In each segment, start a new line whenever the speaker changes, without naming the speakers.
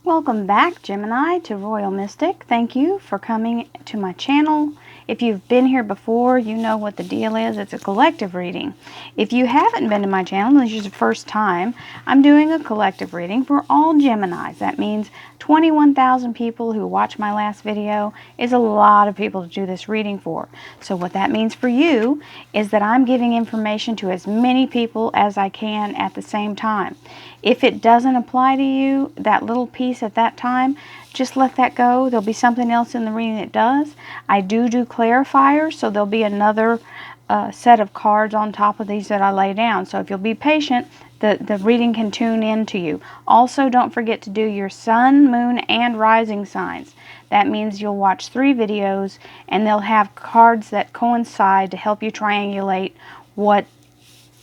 Welcome back, Gemini, to Royal Mystic. Thank you for coming to my channel. If you've been here before, you know what the deal is. It's a collective reading. If you haven't been to my channel, this is your first time, I'm doing a collective reading for all Geminis. That means 21,000 people who watched my last video is a lot of people to do this reading for. So what that means for you is that I'm giving information to as many people as I can at the same time. If it doesn't apply to you, that little piece at that time, just let that go. There'll be something else in the reading that does. I do clarifiers, so there'll be another set of cards on top of these that I lay down. So if you'll be patient, the reading can tune in to you. Also, don't forget to do your sun, moon, and rising signs. That means you'll watch 3 videos, and they'll have cards that coincide to help you triangulate what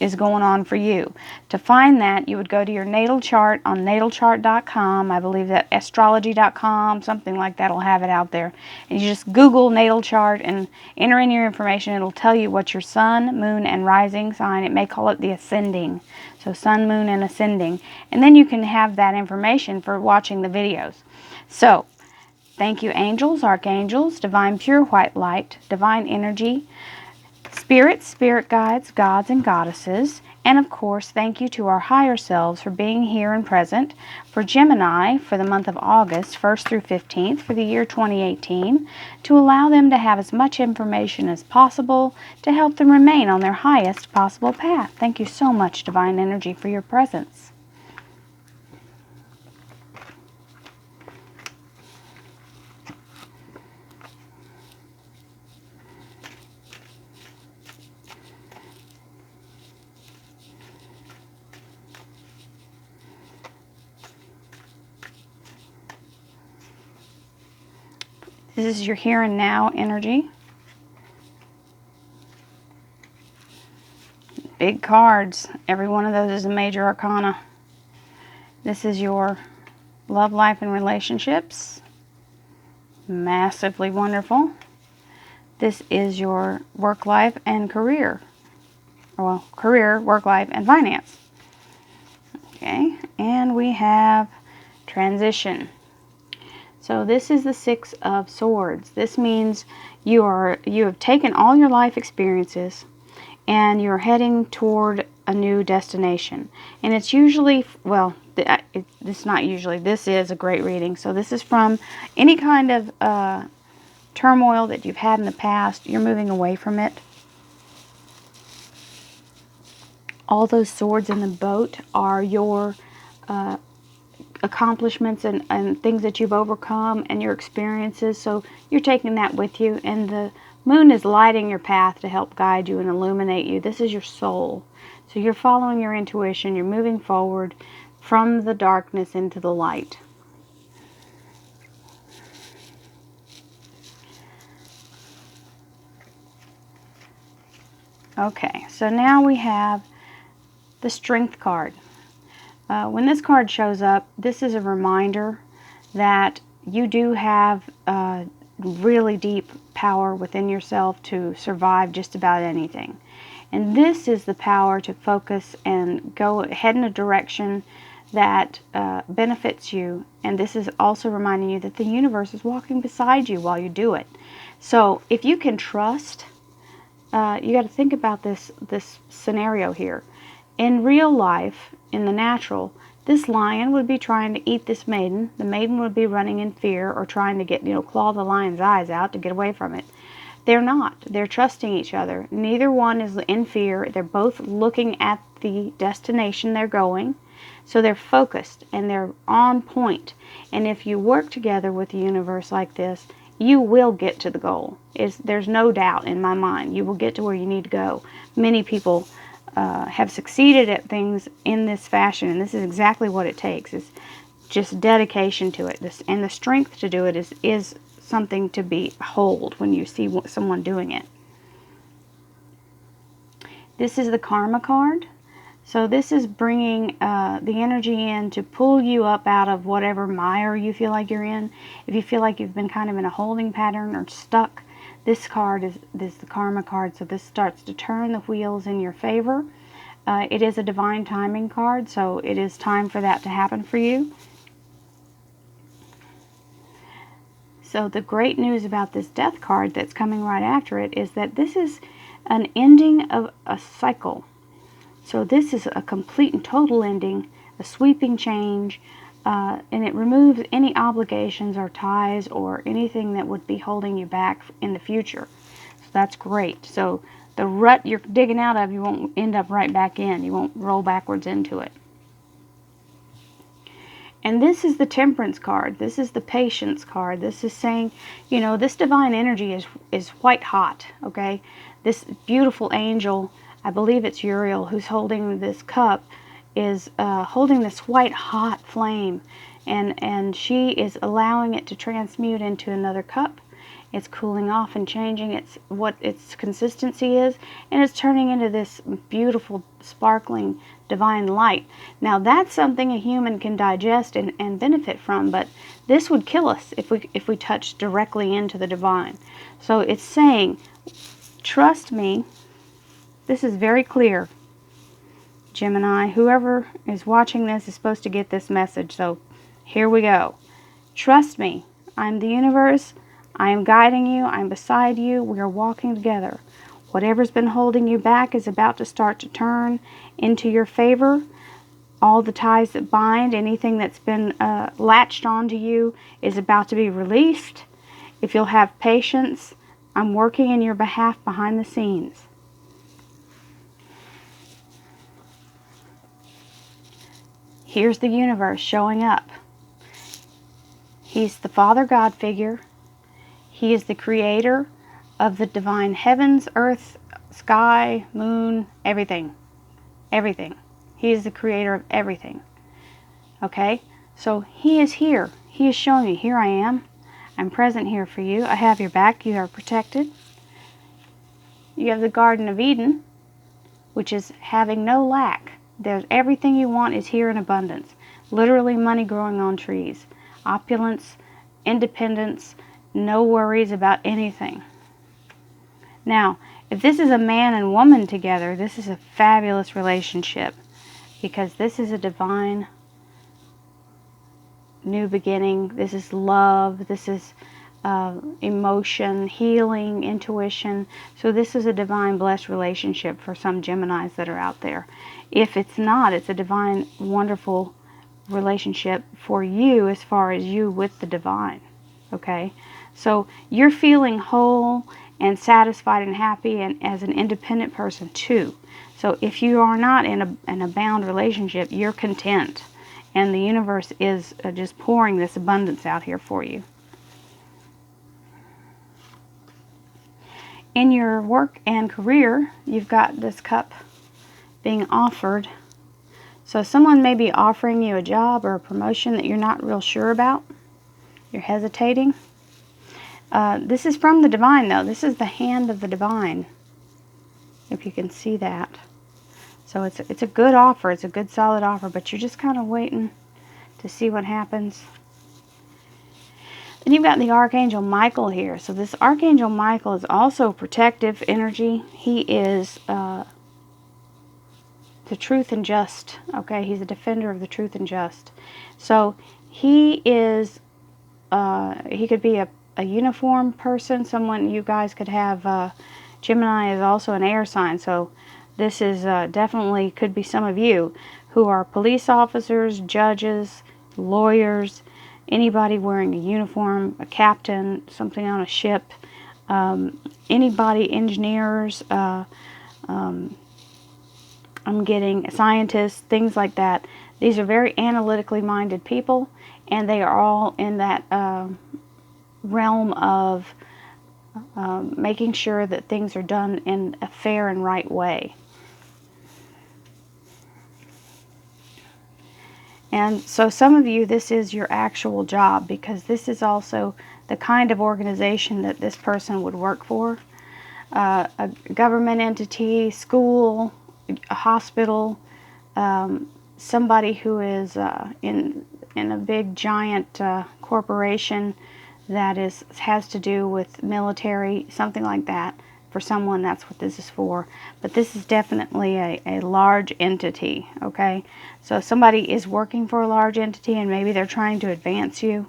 is going on for you. To find that, you would go to your natal chart on natalchart.com. I believe that astrology.com, something like that, will have it out there. And you just Google natal chart and enter in your information. It'll tell you what your sun, moon, and rising sign. It may call it the ascending. So sun, moon, and ascending. And then you can have that information for watching the videos. So, thank you, angels, archangels, divine pure white light, divine energy, spirits, spirit guides, gods, and goddesses. And of course, thank you to our higher selves for being here and present for Gemini for the month of August, 1st through 15th for the year 2018, to allow them to have as much information as possible to help them remain on their highest possible path. Thank you so much, Divine Energy, for your presence. This is your here and now energy. Big cards. Every one of those is a major arcana. This is your love life and relationships. Massively wonderful. This is your work life and career. Well, career, work life, and finance. Okay, and we have transition. So this is the 6 of Swords. This means you have taken all your life experiences and you're heading toward a new destination. And it's usually, well, it's not usually, this is a great reading. So this is from any kind of turmoil that you've had in the past. You're moving away from it. All those swords in the boat are your accomplishments and things that you've overcome and your experiences. So you're taking that with you, and the moon is lighting your path to help guide you and illuminate you. This is your soul. So you're following your intuition. You're moving forward from the darkness into the light. Okay, so now we have the Strength card. When this card shows up, this is a reminder that you do have really deep power within yourself to survive just about anything. And this is the power to focus and head in a direction that benefits you. And this is also reminding you that the universe is walking beside you while you do it. So if you can trust, you got to think about this scenario here. In real life, in the natural, this lion would be trying to eat this maiden. The maiden would be running in fear or trying to claw the lion's eyes out to get away from it. They're not. They're trusting each other. Neither one is in fear. They're both looking at the destination they're going. So they're focused and they're on point. And if you work together with the universe like this, you will get to the goal. There's no doubt in my mind. You will get to where you need to go. Many people have succeeded at things in this fashion, and this is exactly what it takes. It's just dedication to it, and the strength to do it is something to behold when you see someone doing it. This is the Karma card. So this is bringing the energy in to pull you up out of whatever mire you feel like you're in. If you feel like you've been kind of in a holding pattern or stuck, this card is the Karma card. So this starts to turn the wheels in your favor. It is a divine timing card, so it is time for that to happen for you. So the great news about this death card that's coming right after it is that this is an ending of a cycle. So this is a complete and total ending, a sweeping change, and it removes any obligations or ties or anything that would be holding you back in the future. So that's great. So the rut you're digging out of, you won't end up right back in. You won't roll backwards into it. And this is the Temperance card. This is the Patience card. This is saying, you know, this divine energy is white hot, okay? This beautiful angel, I believe it's Uriel, who's holding this cup, is holding this white hot flame. And she is allowing it to transmute into another cup. It's cooling off and changing what its consistency is, and it's turning into this beautiful, sparkling, divine light. Now that's something a human can digest and benefit from, but this would kill us if we touch directly into the divine. So it's saying, trust me. This is very clear, Gemini. Whoever is watching this is supposed to get this message, so here we go. Trust me. I'm the universe. I am guiding you. I'm beside you. We are walking together. Whatever's been holding you back is about to start to turn into your favor. All the ties that bind, anything that's been latched onto you is about to be released. If you'll have patience, I'm working in your behalf behind the scenes. Here's the universe showing up. He's the Father God figure. He is the creator of the divine heavens, earth, sky, moon, everything. Everything. He is the creator of everything. Okay? So he is here. He is showing you, here I am. I'm present here for you. I have your back. You are protected. You have the Garden of Eden, which is having no lack. There's everything you want is here in abundance. Literally money growing on trees. Opulence, independence, no worries about anything. Now, if this is a man and woman together, this is a fabulous relationship, because this is a divine new beginning. This is love. This is emotion, healing, intuition. So this is a divine blessed relationship for some Geminis that are out there. If it's not, it's a divine, wonderful relationship for you as far as you with the divine. Okay? So you're feeling whole and satisfied and happy, and as an independent person too. So if you are not in a bound relationship, you're content. And the universe is just pouring this abundance out here for you. In your work and career, you've got this cup being offered. So someone may be offering you a job or a promotion that you're not real sure about. You're hesitating. This is from the divine, though. This is the hand of the divine, if you can see that. So it's a good offer. It's a good, solid offer, but you're just kind of waiting to see what happens. Then you've got the Archangel Michael here. So this Archangel Michael is also protective energy. He is the truth and just. Okay, he's a defender of the truth and just. So he is, he could be a uniform person. Someone you guys could have. Gemini is also an air sign. So this is definitely could be some of you who are police officers, judges, lawyers, anybody wearing a uniform, a captain, something on a ship, anybody, engineers, I'm getting scientists, things like that. These are very analytically minded people, and they are all in that realm of making sure that things are done in a fair and right way. And so some of you, this is your actual job, because this is also the kind of organization that this person would work for. A government entity, school, a hospital, somebody who is in a big giant corporation that has to do with military, something like that. For someone, that's what this is for. But this is definitely a large entity, okay? So if somebody is working for a large entity and maybe they're trying to advance you,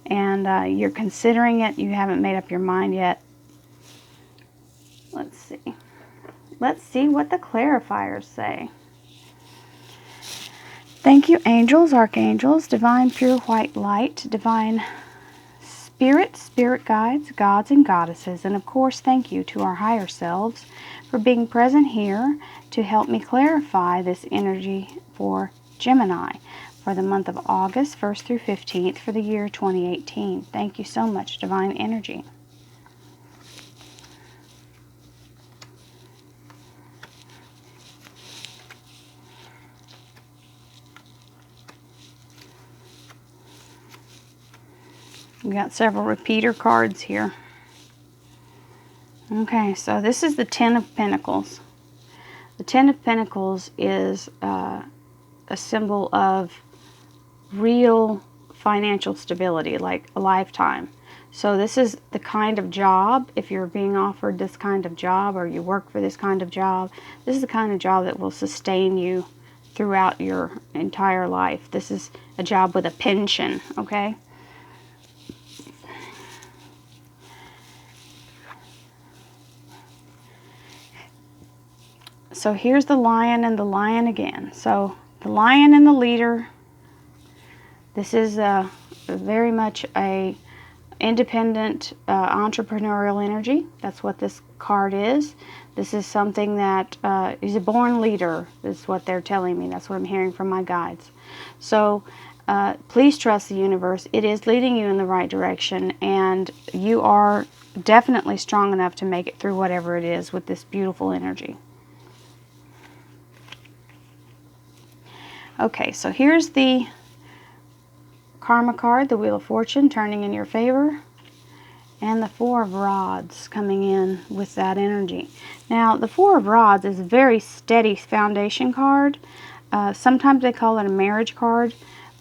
and you're considering it. You haven't made up your mind yet. Let's see. Let's see what the clarifiers say. Thank you, angels, archangels, divine pure white light, divine spirit, spirit guides, gods and goddesses, and of course, thank you to our higher selves for being present here to help me clarify this energy for Gemini for the month of August 1st through 15th for the year 2018. Thank you so much, divine energy. We got several repeater cards here. Okay, so this is the Ten of Pentacles. The Ten of Pentacles is a symbol of real financial stability, like a lifetime. So this is the kind of job, if you're being offered this kind of job or you work for this kind of job, this is the kind of job that will sustain you throughout your entire life. This is a job with a pension, okay? So here's the Lion and the Lion again. So the Lion and the leader. This is very much a independent entrepreneurial energy. That's what this card is. This is something that is a born leader. This is what they're telling me. That's what I'm hearing from my guides. So please trust the universe. It is leading you in the right direction, and you are definitely strong enough to make it through whatever it is with this beautiful energy. Okay, so here's the Karma card, the Wheel of Fortune, turning in your favor, and the Four of Rods coming in with that energy. Now, the Four of Rods is a very steady foundation card. Sometimes they call it a marriage card,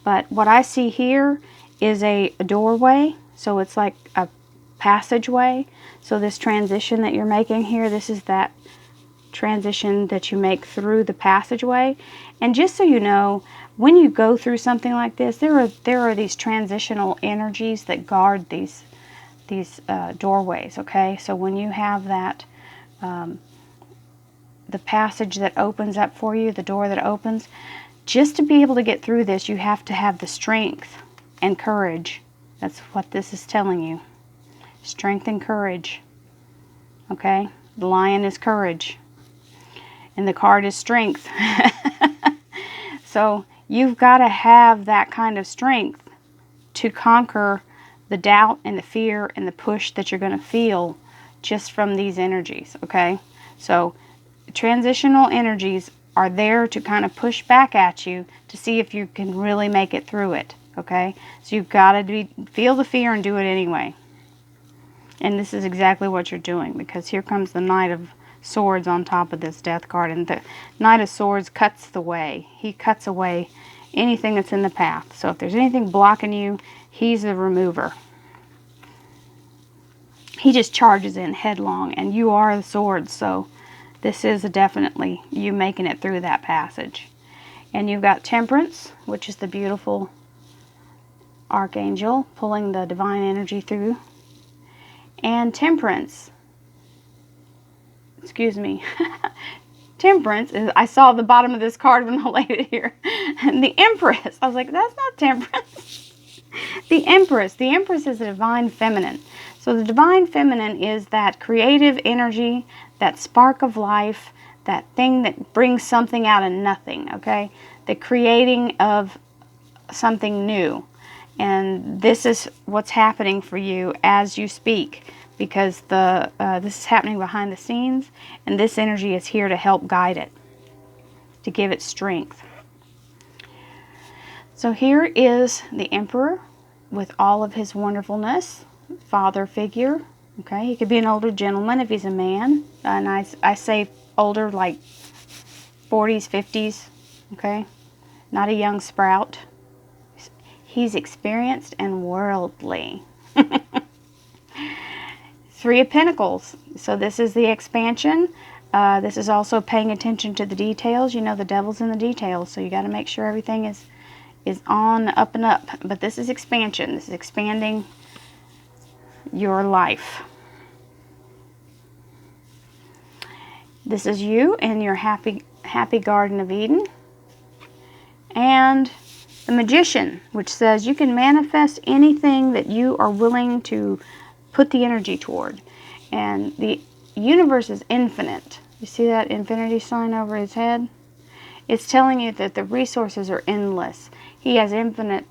but what I see here is a doorway, so it's like a passageway. So this transition that you're making here, this is that transition that you make through the passageway. And just so you know, when you go through something like this, there are these transitional energies that guard these doorways, okay? So when you have that, the passage that opens up for you, the door that opens, just to be able to get through this, you have to have the strength and courage. That's what this is telling you. Strength and courage, okay? The Lion is courage, and the card is strength. So you've got to have that kind of strength to conquer the doubt and the fear and the push that you're going to feel just from these energies, okay? So transitional energies are there to kind of push back at you to see if you can really make it through it, okay? So you've got to feel the fear and do it anyway. And this is exactly what you're doing, because here comes the Knight of Swords on top of this Death card, and the Knight of Swords cuts the way. He cuts away anything that's in the path. So if there's anything blocking you, he's the remover. He just charges in headlong, and you are the swords, so this is definitely you making it through that passage. And you've got Temperance, which is the beautiful Archangel pulling the divine energy through. And Temperance, excuse me, Temperance is, I saw the bottom of this card when I laid it here. And the Empress, I was like, that's not Temperance. The Empress is the divine feminine. So the divine feminine is that creative energy, that spark of life, that thing that brings something out of nothing, okay? The creating of something new. And this is what's happening for you as you speak, because this is happening behind the scenes, and this energy is here to help guide it, to give it strength. So here is the Emperor with all of his wonderfulness, father figure. Okay, he could be an older gentleman if he's a man, and I say older, like 40s, 50s, okay? Not a young sprout. He's experienced and worldly. Three of Pentacles. So this is the expansion. This is also paying attention to the details. You know, the devil's in the details, so you got to make sure everything is on up and up, but this is expansion. This is expanding your life. This is you in your happy Garden of Eden. And the Magician, which says you can manifest anything that you are willing to put the energy toward. And the universe is infinite. You see that infinity sign over his head? It's telling you that the resources are endless. He has infinite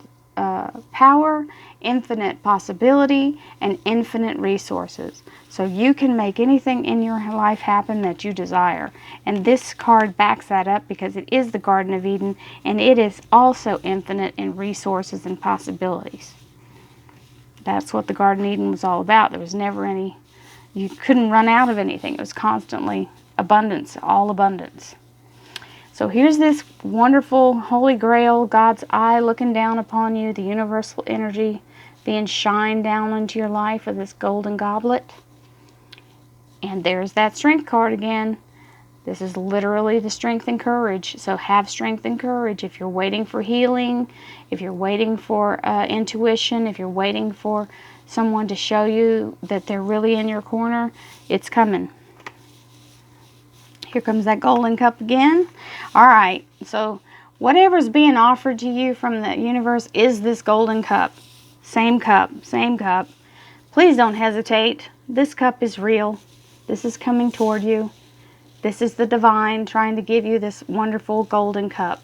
power, infinite possibility, and infinite resources. So you can make anything in your life happen that you desire. And this card backs that up because it is the Garden of Eden, and it is also infinite in resources and possibilities. That's what the Garden of Eden was all about. There was never any, you couldn't run out of anything. It was constantly abundance, all abundance. So here's this wonderful Holy Grail, God's eye looking down upon you, the universal energy being shined down into your life with this golden goblet. And there's that strength card again. This is literally the strength and courage. So have strength and courage. If you're waiting for healing, if you're waiting for intuition, if you're waiting for someone to show you that they're really in your corner, it's coming. Here comes that golden cup again. All right, so whatever's being offered to you from the universe is this golden cup. Same cup, same cup. Please don't hesitate. This cup is real. This is coming toward you. This is the divine trying to give you this wonderful golden cup.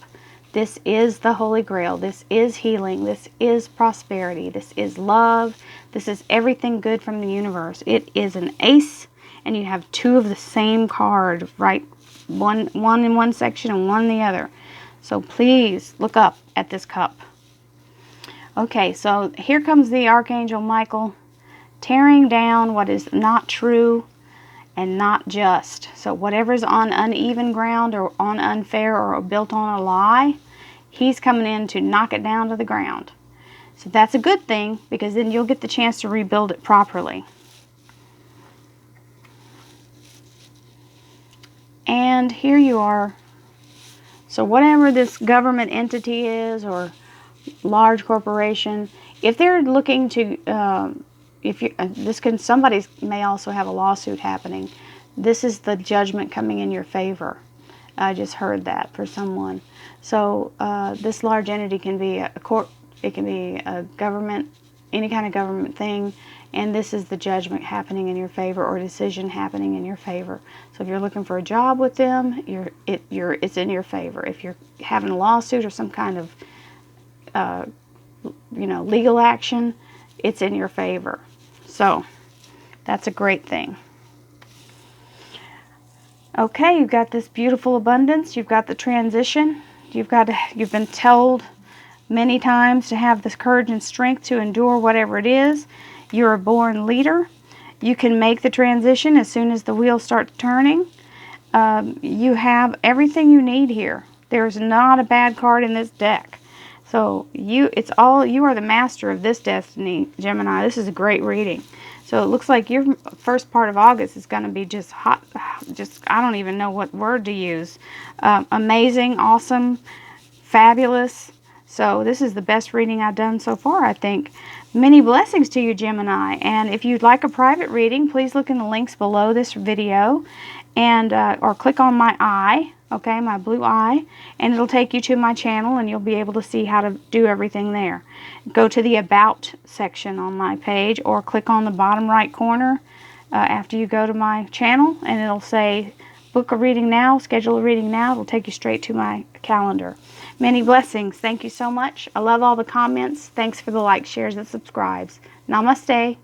This is the Holy Grail. This is healing. This is prosperity. This is love. This is everything good from the universe. It is an ace. And you have two of the same card, right? One in one section and one in the other. So please look up at this cup. Okay, so here comes the Archangel Michael tearing down what is not true and not just. So whatever's on uneven ground or on unfair or built on a lie, he's coming in to knock it down to the ground. So that's a good thing, because then you'll get the chance to rebuild it properly. And here you are. So whatever this government entity is or large corporation, if they're looking to, somebody may also have a lawsuit happening. This is the judgment coming in your favor. I just heard that for someone. So this large entity can be a court, it can be a government, any kind of government thing. And this is the judgment happening in your favor, or decision happening in your favor. So if you're looking for a job with them, it's in your favor. If you're having a lawsuit or some kind of legal action, it's in your favor. So that's a great thing. Okay, you've got this beautiful abundance. You've got the transition. You've been told many times to have this courage and strength to endure whatever it is. You're a born leader. You can make the transition as soon as the wheels start turning. You have everything you need here. There's not a bad card in this deck. So you are the master of this destiny, Gemini. This is a great reading. So it looks like your first part of August is going to be just hot. I don't even know what word to use. Amazing, awesome, fabulous. So this is the best reading I've done so far, I think. Many blessings to you, Gemini. And if you'd like a private reading, please look in the links below this video, and or click on my eye, okay, my blue eye, and it'll take you to my channel, and you'll be able to see how to do everything there. Go to the About section on my page, or click on the bottom right corner after you go to my channel, and it'll say book a reading now, schedule a reading now. It'll take you straight to my calendar. Many blessings. Thank you so much. I love all the comments. Thanks for the likes, shares, and subscribes. Namaste.